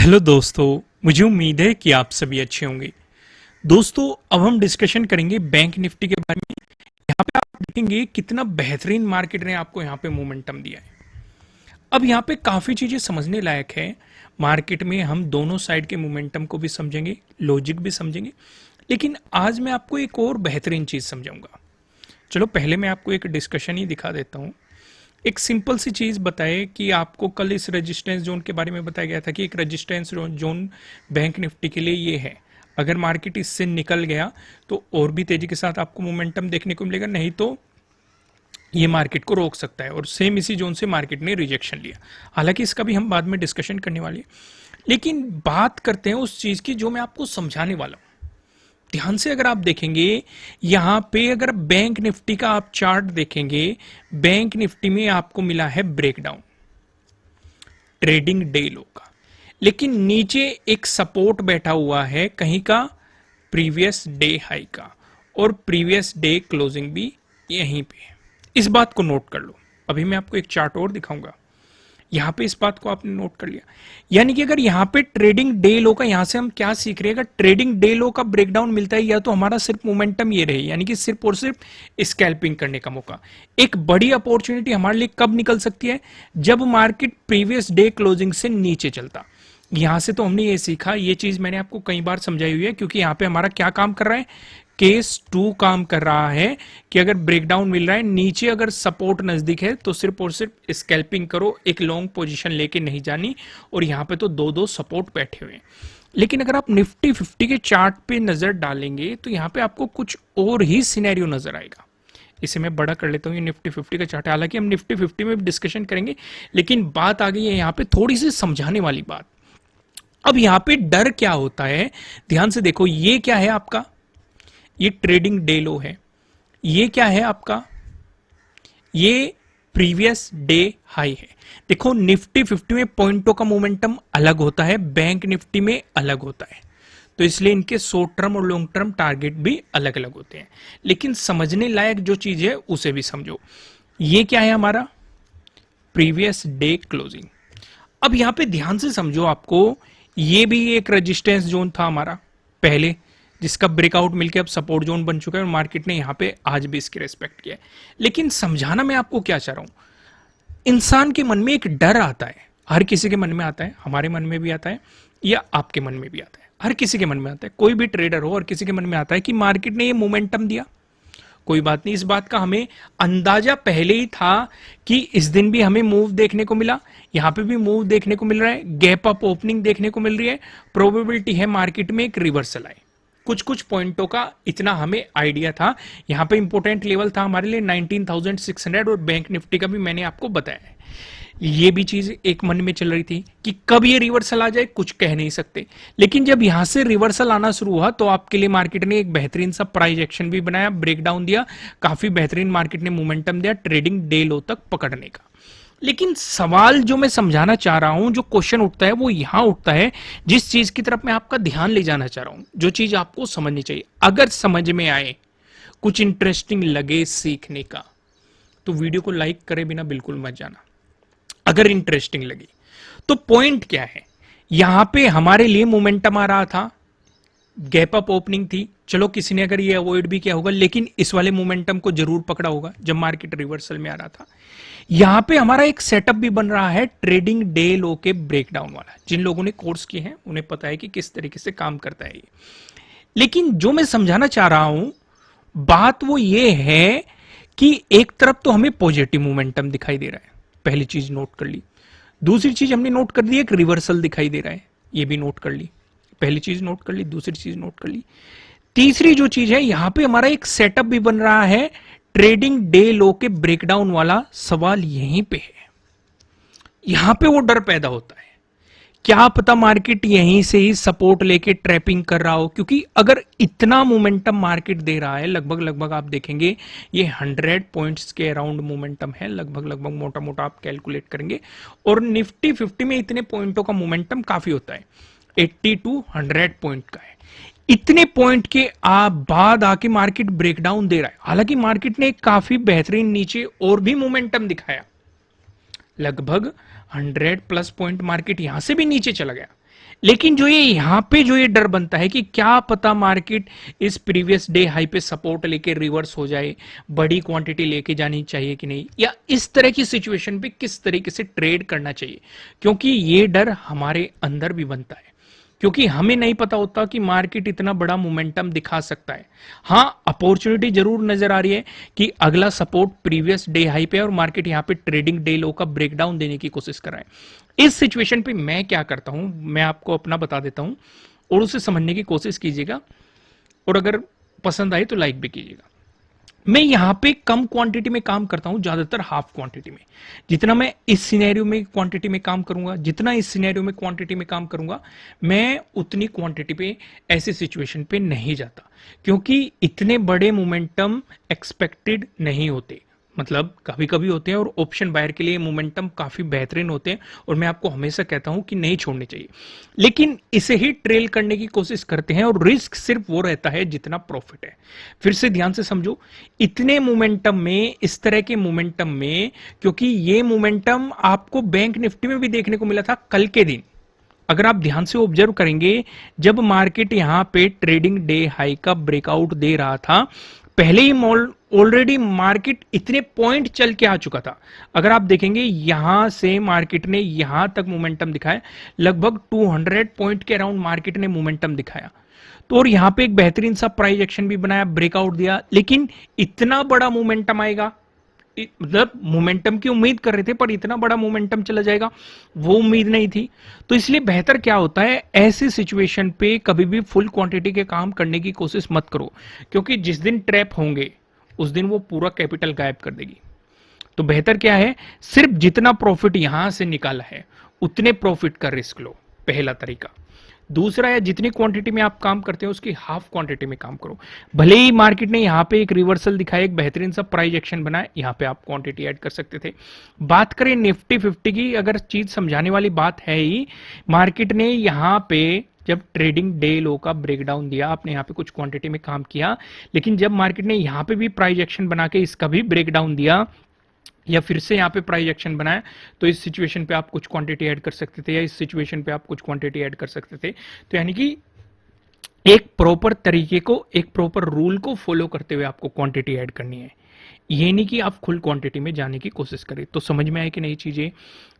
Hello दोस्तों, मुझे उम्मीद है कि आप सभी अच्छे होंगे। दोस्तों, अब हम डिस्कशन करेंगे बैंक निफ्टी के बारे में। यहाँ पे आप देखेंगे कितना बेहतरीन मार्केट ने आपको यहाँ पे मोमेंटम दिया है। अब यहाँ पे काफ़ी चीज़ें समझने लायक है। मार्केट में हम दोनों साइड के मोमेंटम को भी समझेंगे, लॉजिक भी समझेंगे, लेकिन आज मैं आपको एक और बेहतरीन चीज़ समझाऊंगा। चलो पहले मैं आपको एक डिस्कशन ही दिखा देता हूँ। एक सिंपल सी चीज बताए कि आपको कल इस रेजिस्टेंस जोन के बारे में बताया गया था कि एक रेजिस्टेंस जोन बैंक निफ्टी के लिए ये है। अगर मार्केट इससे निकल गया तो और भी तेजी के साथ आपको मोमेंटम देखने को मिलेगा, नहीं तो ये मार्केट को रोक सकता है। और सेम इसी जोन से मार्केट ने रिजेक्शन लिया। हालांकि इसका भी हम बाद में डिस्कशन करने वाले हैं, लेकिन बात करते हैं उस चीज की जो मैं आपको समझाने वाला हूं। ध्यान से अगर आप देखेंगे, यहां पे अगर बैंक निफ्टी का आप चार्ट देखेंगे, बैंक निफ्टी में आपको मिला है ब्रेकडाउन ट्रेडिंग डे लो का, लेकिन नीचे एक सपोर्ट बैठा हुआ है कहीं का, प्रीवियस डे हाई का, और प्रीवियस डे क्लोजिंग भी यहीं पे है। इस बात को नोट कर लो। अभी मैं आपको एक चार्ट और दिखाऊंगा। यहां पे इस बात को आपने नोट कर लिया, यानी कि अगर यहां पे ट्रेडिंग डे लो का, यहां से हम क्या सीख रहे हैं, अगर ट्रेडिंग डे लो का ब्रेकडाउन मिलता है या तो हमारा सिर्फ मोमेंटम ये रहे, यानी कि सिर्फ और सिर्फ स्कैल्पिंग करने का मौका। एक बड़ी अपॉर्चुनिटी हमारे लिए कब निकल सकती है, जब मार्केट प्रीवियस डे क्लोजिंग से नीचे चलता। यहां से तो हमने ये सीखा, ये चीज मैंने आपको कई बार समझाई हुई है, क्योंकि यहां पे हमारा क्या काम कर रहा है, केस 2 काम कर रहा है कि अगर ब्रेकडाउन मिल रहा है, नीचे अगर सपोर्ट नजदीक है तो सिर्फ और सिर्फ स्कैल्पिंग करो, एक लॉन्ग पोजीशन लेके नहीं जानी। और यहां पे तो दो दो सपोर्ट बैठे हुए हैं। लेकिन अगर आप निफ्टी 50 के चार्ट पे नजर डालेंगे तो यहां पे आपको कुछ और ही सिनेरियो नजर आएगा। इसे मैं बड़ा कर लेता हूँ, ये निफ्टी 50 का चार्ट है। हालांकि हम निफ्टी 50 में डिस्कशन करेंगे, लेकिन बात आ गई है यहाँ पे थोड़ी सी समझाने वाली बात। अब यहां पे डर क्या होता है, ध्यान से देखो। ये क्या है आपका, ये ट्रेडिंग डे लो है। ये क्या है आपका, ये प्रीवियस डे हाई है। देखो निफ्टी 50 में पॉइंटों का मोमेंटम अलग होता है, बैंक निफ्टी में अलग होता है, तो इसलिए इनके शॉर्ट टर्म और लॉन्ग टर्म टारगेट भी अलग अलग होते हैं। लेकिन समझने लायक जो चीज है उसे भी समझो। ये क्या है हमारा, प्रीवियस डे क्लोजिंग। अब यहां पे ध्यान से समझो, आपको ये भी एक रेजिस्टेंस जोन था हमारा पहले, जिसका ब्रेकआउट मिलकर अब सपोर्ट जोन बन चुका है, और मार्केट ने यहां पे आज भी इसकी रेस्पेक्ट किया है। लेकिन समझाना मैं आपको क्या चाह रहा हूं, इंसान के मन में एक डर आता है, हर किसी के मन में आता है, हमारे मन में भी आता है, या आपके मन में भी आता है, हर किसी के मन में आता है। कोई भी ट्रेडर हो और किसी के मन में आता है कि मार्केट ने ये मोमेंटम दिया। कोई बात नहीं, इस बात का हमें अंदाजा पहले ही था कि इस दिन भी हमें मूव देखने को मिला, यहां पे भी मूव देखने को मिल रहा है, गैप अप ओपनिंग देखने को मिल रही है, प्रोबेबिलिटी है मार्केट में एक रिवर्सल आए। कुछ कुछ पॉइंटों का इतना हमें आइडिया था। यहां पे इंपॉर्टेंट लेवल था हमारे लिए 19,600, और बैंक निफ्टी का भी मैंने आपको बताया है। ये भी चीज एक मन में चल रही थी कि कब ये रिवर्सल आ जाए, कुछ कह नहीं सकते। लेकिन जब यहां से रिवर्सल आना शुरू हुआ तो आपके लिए मार्केट ने एक बेहतरीन सा प्राइस एक्शन भी बनाया, ब्रेकडाउन दिया, काफी बेहतरीन मार्केट ने मोमेंटम दिया ट्रेडिंग डे लो तक पकड़ने का। लेकिन सवाल जो मैं समझाना चाह रहा हूं, जो क्वेश्चन उठता है, वो यहां उठता है, जिस चीज की तरफ मैं आपका ध्यान ले जाना चाह रहा हूं, जो चीज आपको समझनी चाहिए। अगर समझ में आए, कुछ इंटरेस्टिंग लगे सीखने का, तो वीडियो को लाइक करे बिना बिल्कुल मत जाना। अगर इंटरेस्टिंग लगी तो पॉइंट क्या है, यहां पे हमारे लिए मोमेंटम आ रहा था, गैप अप ओपनिंग थी, चलो किसी ने अगर ये अवॉइड भी किया होगा, लेकिन इस वाले मोमेंटम को जरूर पकड़ा होगा जब मार्केट रिवर्सल में आ रहा था। यहां पे हमारा एक सेटअप भी बन रहा है ट्रेडिंग डे लो के ब्रेकडाउन वाला। जिन लोगों ने कोर्स किए हैं उन्हें पता है कि किस तरीके से काम करता है ये। लेकिन जो मैं समझाना चाह रहा हूं, बात वो ये है कि एक तरफ तो हमें पॉजिटिव मोमेंटम दिखाई दे रहा है, पहली चीज नोट कर ली। दूसरी चीज हमने नोट कर ली, एक रिवर्सल दिखाई दे रहा है, ये भी नोट कर ली। पहली चीज नोट कर ली, दूसरी चीज नोट कर ली। तीसरी जो चीज है, यहां पे हमारा एक सेटअप भी बन रहा है ट्रेडिंग डे लो के ब्रेकडाउन वाला। सवाल यहीं पे है, यहां पे वो डर पैदा होता है, क्या पता मार्केट यहीं से ही सपोर्ट लेके ट्रैपिंग कर रहा हो। क्योंकि अगर इतना मोमेंटम मार्केट दे रहा है, लगभग लगभग आप देखेंगे ये 100 पॉइंट्स के अराउंड मोमेंटम है, लगभग लगभग मोटा मोटा आप कैलकुलेट करेंगे। और निफ्टी 50 में इतने पॉइंटों का मोमेंटम काफी होता है, 80 to 100 पॉइंट का है। इतने पॉइंट के बाद आके मार्केट ब्रेकडाउन दे रहा है। हालांकि मार्केट ने काफी बेहतरीन नीचे और भी मोमेंटम दिखाया, लगभग 100 प्लस पॉइंट मार्केट यहां से भी नीचे चला गया। लेकिन जो ये यहां पे जो ये डर बनता है कि क्या पता मार्केट इस प्रीवियस डे हाई पे सपोर्ट लेके रिवर्स हो जाए, बड़ी क्वांटिटी लेके जानी चाहिए कि नहीं, या इस तरह की सिचुएशन पे किस तरीके से ट्रेड करना चाहिए, क्योंकि ये डर हमारे अंदर भी बनता है, क्योंकि हमें नहीं पता होता कि मार्केट इतना बड़ा मोमेंटम दिखा सकता है। हां, अपॉर्चुनिटी जरूर नजर आ रही है कि अगला सपोर्ट प्रीवियस डे हाई पे और मार्केट यहां पे ट्रेडिंग डे लो का ब्रेकडाउन देने की कोशिश कर रहा है। इस सिचुएशन पे मैं क्या करता हूं, मैं आपको अपना बता देता हूं और उसे समझने की कोशिश कीजिएगा, और अगर पसंद आए तो लाइक भी कीजिएगा। मैं यहां पे कम क्वांटिटी में काम करता हूं, ज्यादातर हाफ क्वांटिटी में। जितना मैं इस सिनेरियो में क्वांटिटी में काम करूंगा, जितना इस सिनेरियो में क्वांटिटी में काम करूंगा, मैं उतनी क्वांटिटी पे ऐसी सिचुएशन पे नहीं जाता, क्योंकि इतने बड़े मोमेंटम एक्सपेक्टेड नहीं होते। मतलब कभी कभी होते हैं और ऑप्शन बायर के लिए मोमेंटम काफी बेहतरीन होते हैं, और मैं आपको हमेशा कहता हूं कि नहीं छोड़ने चाहिए, लेकिन इसे ही ट्रेल करने की कोशिश करते हैं और रिस्क सिर्फ वो रहता है जितना प्रॉफिट है। फिर से ध्यान से समझो, इतने मोमेंटम में, इस तरह के मोमेंटम में, क्योंकि ये मोमेंटम आपको बैंक निफ्टी में भी देखने को मिला था कल के दिन। अगर आप ध्यान से ऑब्जर्व करेंगे, जब मार्केट यहां पे ट्रेडिंग डे हाई का ब्रेकआउट दे रहा था, पहले ही ऑलरेडी मार्केट इतने पॉइंट चल के आ चुका था। अगर आप देखेंगे, यहां से मार्केट ने यहां तक मोमेंटम दिखाया, लगभग 200 पॉइंट के अराउंड मार्केट ने मोमेंटम दिखाया। तो और यहां पे एक बेहतरीन सा प्राइस एक्शन भी बनाया, ब्रेकआउट दिया, लेकिन इतना बड़ा मोमेंटम आएगा, मतलब मोमेंटम की उम्मीद कर रहे थे, पर इतना बड़ा मोमेंटम चला जाएगा वो उम्मीद नहीं थी। तो इसलिए बेहतर क्या होता है, ऐसी सिचुएशन पे कभी भी फुल क्वांटिटी के काम करने की कोशिश मत करो, क्योंकि जिस दिन ट्रैप होंगे उस दिन वो पूरा कैपिटल गायब कर देगी। तो बेहतर क्या है, सिर्फ जितना प्रॉफिट यहां से निकाला है उतने प्रॉफिट का रिस्क लो, पहला तरीका। दूसरा है, जितनी क्वांटिटी में आप काम करते हो उसकी हाफ क्वांटिटी में काम करो। भले ही मार्केट ने यहां पे एक रिवर्सल दिखाया, एक बेहतरीन सा प्राइस एक्शन बनाया, यहां पे आप क्वांटिटी ऐड कर सकते थे। बात करें निफ्टी 50 की, अगर चीज समझाने वाली बात है ही, मार्केट ने यहां पे जब ट्रेडिंग डे लो का ब्रेकडाउन दिया, आपने यहां पे कुछ क्वांटिटी में काम किया, लेकिन जब मार्केट ने यहां पे भी प्राइस एक्शन बना के इसका भी ब्रेकडाउन दिया, या फिर से यहाँ पे प्राइस एक्शन बनाया, तो इस सिचुएशन पे आप कुछ क्वांटिटी ऐड कर सकते थे, या इस सिचुएशन पे आप कुछ क्वांटिटी ऐड कर सकते थे। तो यानी कि एक प्रॉपर तरीके को, एक प्रॉपर रूल को फॉलो करते हुए आपको क्वांटिटी ऐड करनी है। ये नहीं कि आप फुल क्वांटिटी में जाने की कोशिश करें। तो समझ में आए कि नहीं चीजें,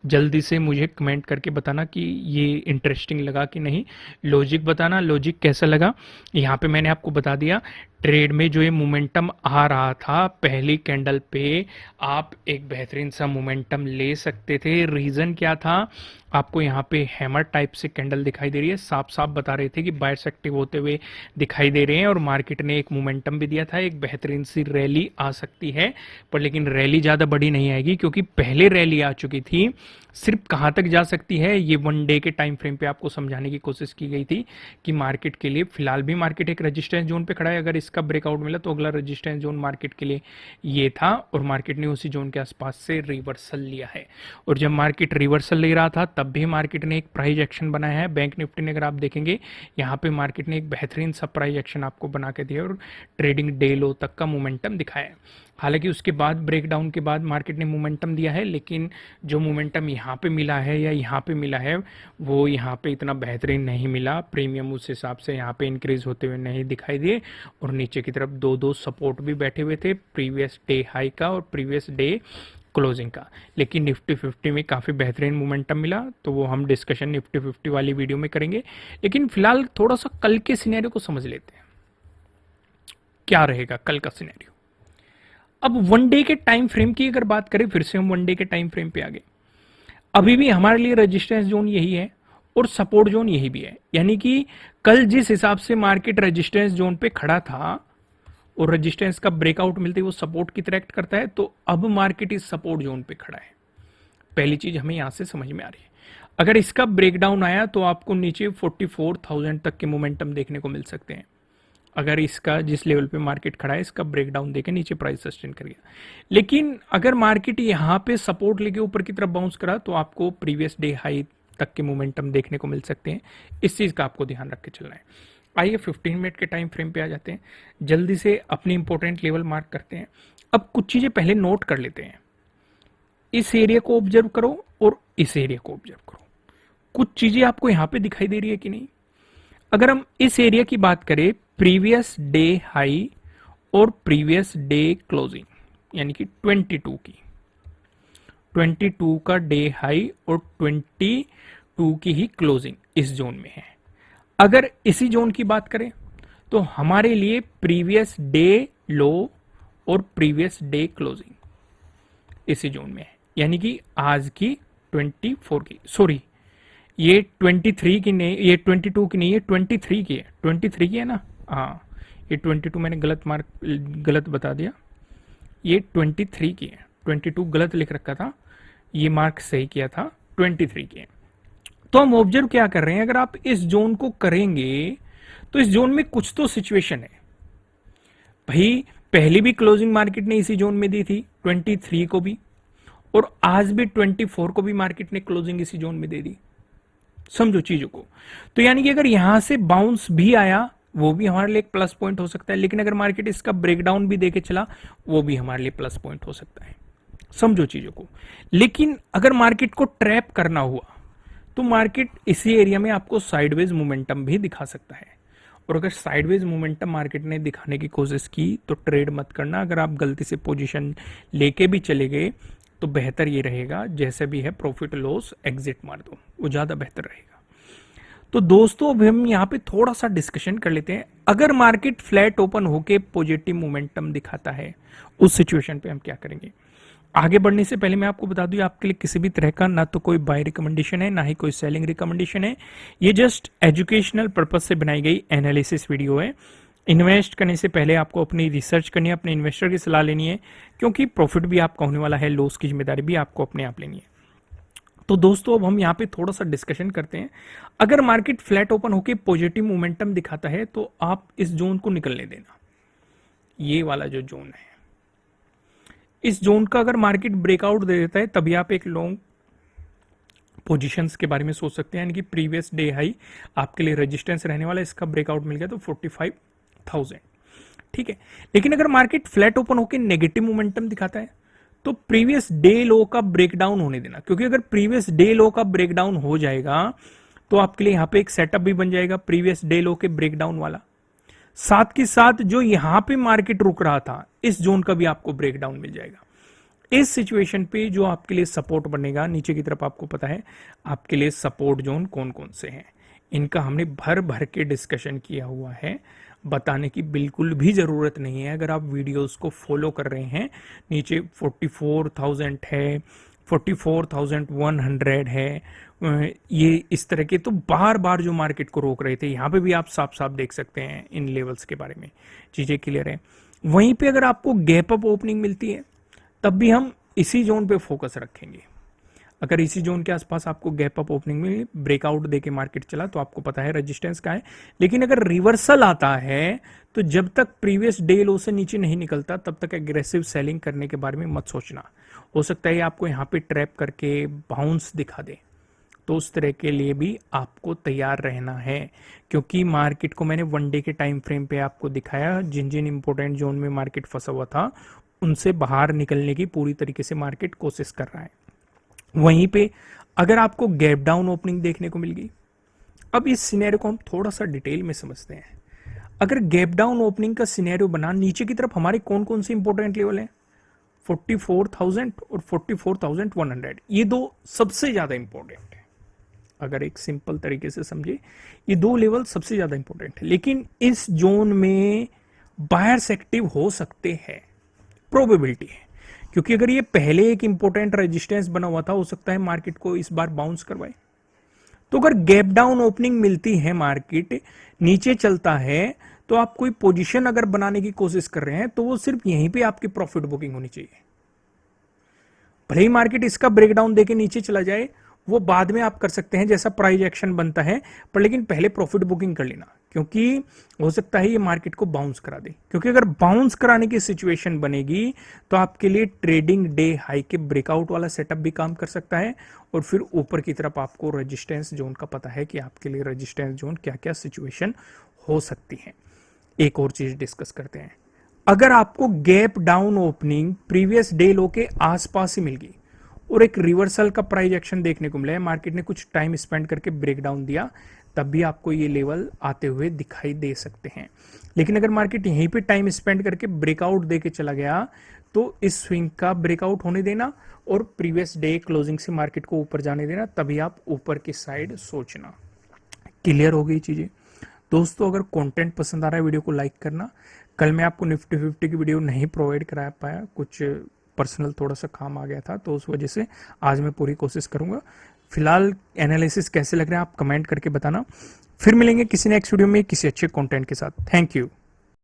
जल्दी से मुझे कमेंट करके बताना कि ये इंटरेस्टिंग लगा कि नहीं, लॉजिक बताना, लॉजिक कैसा लगा। यहाँ पे मैंने आपको बता दिया, ट्रेड में जो ये मोमेंटम आ रहा था, पहली कैंडल पे आप एक बेहतरीन सा मोमेंटम ले सकते थे। रीजन क्या था, आपको यहाँ पे हैमर टाइप से कैंडल दिखाई दे रही है, साफ साफ बता रहे थे कि बायर्स एक्टिव होते हुए दिखाई दे रहे हैं, और मार्केट ने एक मोमेंटम भी दिया था, एक बेहतरीन सी रैली आ सकती है, पर लेकिन रैली ज्यादा बड़ी नहीं आएगी, क्योंकि पहले रैली आ चुकी थी। सिर्फ कहां तक जा सकती है, ये वन डे के टाइम फ्रेम पे आपको समझाने की कोशिश की गई थी कि मार्केट के लिए फिलहाल भी मार्केट एक रेजिस्टेंस जोन पे खड़ा है। अगर इसका ब्रेकआउट मिला तो अगला रेजिस्टेंस जोन मार्केट के लिए ये था, और मार्केट ने उसी जोन के आसपास से रिवर्सल लिया है। और जब मार्केट रिवर्सल ले रहा था तब भी मार्केट ने एक प्राइस एक्शन बनाया है। बैंक निफ्टी ने, अगर आप देखेंगे, यहाँ पे मार्केट ने एक बेहतरीन सा प्राइस एक्शन आपको बना के दिया और ट्रेडिंग डे लो तक का मोमेंटम दिखाया है। हालांकि उसके बाद ब्रेकडाउन के बाद मार्केट ने मोमेंटम दिया है, लेकिन जो मोमेंटम यहाँ पे मिला है या यहाँ पे मिला है, वो यहाँ पे इतना बेहतरीन नहीं मिला। प्रीमियम उस हिसाब से यहाँ पे इंक्रीज होते हुए नहीं दिखाई दिए, और नीचे की तरफ दो दो सपोर्ट भी बैठे हुए थे, प्रीवियस डे हाई का और प्रीवियस डे क्लोजिंग का। लेकिन निफ्टी 50 में काफ़ी बेहतरीन मोमेंटम मिला, तो वो हम डिस्कशन निफ्टी 50 वाली वीडियो में करेंगे। लेकिन फिलहाल थोड़ा सा कल के सिनेरियो को समझ लेते हैं, क्या रहेगा कल का सिनेरियो। अब वन डे के टाइम फ्रेम की अगर बात करें, फिर से हम वन डे के टाइम फ्रेम पे आ गए। अभी भी हमारे लिए रेजिस्टेंस जोन यही है और सपोर्ट जोन यही भी है, यानी कि कल जिस हिसाब से मार्केट रेजिस्टेंस जोन पे खड़ा था और रेजिस्टेंस का ब्रेकआउट मिलते ही वो सपोर्ट की तरह एक्ट करता है, तो अब मार्केट इस सपोर्ट जोन पे खड़ा है। पहली चीज हमें यहां से समझ में आ रही है। अगर इसका ब्रेकडाउन आया तो आपको नीचे 44,000 तक के मोमेंटम देखने को मिल सकते हैं। अगर इसका जिस लेवल पे मार्केट खड़ा है, इसका ब्रेकडाउन देके नीचे प्राइस सस्टेन कर गया। लेकिन अगर मार्केट यहां पे सपोर्ट लेके ऊपर की तरफ बाउंस करा तो आपको प्रीवियस डे हाई तक के मोमेंटम देखने को मिल सकते हैं। इस चीज का आपको ध्यान रख के चलना है। आइए 15 मिनट के टाइम फ्रेम पे आ जाते हैं, जल्दी से अपनी इंपॉर्टेंट लेवल मार्क करते हैं। अब कुछ चीजें पहले नोट कर लेते हैं। इस एरिया को ऑब्जर्व करो और इस एरिया को ऑब्जर्व करो। कुछ चीजें आपको यहां पे दिखाई दे रही है कि नहीं? अगर हम इस एरिया की बात करें, प्रीवियस डे हाई और प्रीवियस डे क्लोजिंग, यानी कि 22 की, 22 का डे हाई और 22 की ही क्लोजिंग इस जोन में है। अगर इसी जोन की बात करें तो हमारे लिए प्रीवियस डे लो और प्रीवियस डे क्लोजिंग इसी जोन में है, यानी कि आज की 24 की, सॉरी ये 23 की नहीं, ये 22 की नहीं है, 23 की है, 23 की है ना, हाँ ये 22 मैंने गलत बता दिया, ये 23 की है, 22 गलत लिख रखा था, ये मार्क सही किया था, 23 की है। तो हम ऑब्जर्व क्या कर रहे हैं, अगर आप इस जोन को करेंगे तो इस जोन में कुछ तो सिचुएशन है भाई। पहली भी क्लोजिंग मार्केट ने इसी जोन में दी थी 23 को भी, और आज भी 24 को भी मार्केट ने क्लोजिंग इसी जोन में दे दी। समझो चीजों को। तो यानी कि अगर यहां से बाउंस भी आया वो भी हमारे लिए एक प्लस पॉइंट हो सकता है, लेकिन अगर मार्केट इसका ब्रेकडाउन भी देके चला वो भी हमारे लिए प्लस पॉइंट हो सकता है। समझो चीजों को। लेकिन अगर मार्केट को ट्रैप करना हुआ तो मार्केट इसी एरिया में आपको साइडवेज मोमेंटम भी दिखा सकता है, और अगर साइडवेज मोमेंटम मार्केट ने दिखाने की कोशिश की तो ट्रेड मत करना। अगर आप गलती से पोजीशन लेके भी चले गए तो बेहतर ये रहेगा, जैसे भी है प्रॉफिट लॉस एग्जिट मार दो, वो ज्यादा बेहतर रहेगा। तो दोस्तों अब हम यहाँ पे थोड़ा सा डिस्कशन कर लेते हैं। अगर मार्केट फ्लैट ओपन होके पॉजिटिव मोमेंटम दिखाता है उस सिचुएशन पे हम क्या करेंगे। आगे बढ़ने से पहले मैं आपको बता दूं, आपके लिए किसी भी तरह का ना तो कोई बाय रिकमेंडेशन है ना ही कोई सेलिंग रिकमेंडेशन है। ये जस्ट एजुकेशनल पर्पज से बनाई गई एनालिसिस वीडियो है। इन्वेस्ट करने से पहले आपको अपनी रिसर्च करनी है, अपने इन्वेस्टर की सलाह लेनी है, क्योंकि प्रॉफिट भी आपका होने वाला है, लॉस की जिम्मेदारी भी आपको अपने आप लेनी है। तो दोस्तों अब हम यहाँ पे थोड़ा सा डिस्कशन करते हैं। अगर मार्केट फ्लैट ओपन होकर पॉजिटिव मोमेंटम दिखाता है तो आप इस जोन को निकलने देना। ये वाला जो जोन है, इस जोन का अगर मार्केट ब्रेकआउट दे देता है तभी आप एक लॉन्ग पोजीशंस के बारे में सोच सकते हैं, यानी कि प्रीवियस डे हाई आपके लिए रेजिस्टेंस रहने वाला है, इसका ब्रेकआउट मिल गया तो 45,000, ठीक है। लेकिन अगर मार्केट फ्लैट ओपन होकर नेगेटिव मोमेंटम दिखाता है तो प्रीवियस डे लो का ब्रेकडाउन होने देना, क्योंकि अगर प्रीवियस डे लो का ब्रेकडाउन हो जाएगा तो आपके लिए यहां पे एक सेटअप भी बन जाएगा प्रीवियस डे लो के ब्रेकडाउन वाला। साथ के साथ जो यहां पे मार्केट रुक रहा था इस जोन का भी आपको ब्रेकडाउन मिल जाएगा। इस सिचुएशन पे जो आपके लिए सपोर्ट बनेगा नीचे की तरफ, आपको पता है आपके लिए सपोर्ट जोन कौन कौन से हैं, इनका हमने भर भर के डिस्कशन किया हुआ है, बताने की बिल्कुल भी जरूरत नहीं है। अगर आप वीडियोस को फॉलो कर रहे हैं, नीचे 44,000 है, 44,100 है, ये इस तरह के, तो बार बार जो मार्केट को रोक रहे थे यहाँ पे भी आप साफ साफ देख सकते हैं इन लेवल्स के बारे में, चीजें क्लियर है। वहीं पे अगर आपको गैप अप ओपनिंग मिलती है तब भी हम इसी जोन पे फोकस रखेंगे। अगर इसी जोन के आसपास आपको गैप अप ओपनिंग में ब्रेकआउट देके मार्केट चला तो आपको पता है रेजिस्टेंस का है। लेकिन अगर रिवर्सल आता है तो जब तक प्रीवियस डे लो से नीचे नहीं निकलता तब तक एग्रेसिव सेलिंग करने के बारे में मत सोचना। हो सकता है आपको यहाँ पे ट्रैप करके बाउंस दिखा दे, तो उस तरह के लिए भी आपको तैयार रहना है, क्योंकि मार्केट को मैंने वन डे के टाइम फ्रेम पे आपको दिखाया, जिन जिन इंपॉर्टेंट जोन में मार्केट फंसा हुआ था उनसे बाहर निकलने की पूरी तरीके से मार्केट कोशिश कर रहा है। वहीं पे अगर आपको गैप डाउन ओपनिंग देखने को मिल गई, अब इस सिनेरियो को हम थोड़ा सा डिटेल में समझते हैं। अगर गैप डाउन ओपनिंग का सिनेरियो बना, नीचे की तरफ हमारे कौन कौन से इंपॉर्टेंट लेवल हैं, 44,000 और 44,100, ये दो सबसे ज्यादा इंपॉर्टेंट है। अगर एक सिंपल तरीके से समझे, ये दो लेवल सबसे ज्यादा इंपॉर्टेंट है। लेकिन इस जोन में बायर्स एक्टिव हो सकते हैं, प्रोबेबिलिटी है, क्योंकि अगर ये पहले एक इंपॉर्टेंट रेजिस्टेंस बना हुआ था, हो सकता है मार्केट को इस बार बाउंस करवाए। तो अगर गैप डाउन ओपनिंग मिलती है, मार्केट नीचे चलता है, तो आप कोई पोजीशन अगर बनाने की कोशिश कर रहे हैं तो वो सिर्फ यहीं पे आपकी प्रॉफिट बुकिंग होनी चाहिए। भले ही मार्केट इसका ब्रेकडाउन देके नीचे चला जाए, वो बाद में आप कर सकते हैं जैसा प्राइस एक्शन बनता है, पर लेकिन पहले प्रॉफिट बुकिंग कर लेना, क्योंकि हो सकता है ये मार्केट को बाउंस करा दे। क्योंकि अगर बाउंस कराने की सिचुएशन बनेगी तो आपके लिए ट्रेडिंग डे हाई के ब्रेकआउट वाला सेटअप भी काम कर सकता है, और फिर ऊपर की तरफ आपको रेजिस्टेंस जोन का पता है कि आपके लिए रेजिस्टेंस जोन क्या क्या सिचुएशन हो सकती है। एक और चीज डिस्कस करते हैं। अगर आपको gap down opening previous day लो के आसपास ही मिल गई, और एक रिवर्सल का प्राइस एक्शन देखने को मिला है। मार्केट ने कुछ टाइम स्पेंड करके ब्रेक डाउन दिया, तब भी आपको ये लेवल आते हुए दिखाई दे सकते हैं। लेकिन अगर मार्केट यहीं पे टाइम स्पेंड करके ब्रेकआउट दे के चला गया तो इस स्विंग का ब्रेकआउट होने देना और प्रीवियस डे क्लोजिंग से मार्केट को ऊपर जाने देना, तभी आप ऊपर की साइड सोचना। क्लियर हो गई चीजें दोस्तों? अगर कंटेंट पसंद आ रहा है वीडियो को लाइक करना। कल मैं आपको निफ्टी 50 की वीडियो नहीं प्रोवाइड करा पाया, कुछ पर्सनल थोड़ा सा काम आ गया था, तो उस वजह से आज मैं पूरी कोशिश करूंगा। फिलहाल एनालिसिस कैसे लग रहा है आप कमेंट करके बताना। फिर मिलेंगे किसी नेक्स्ट वीडियो में किसी अच्छे कंटेंट के साथ। Thank you.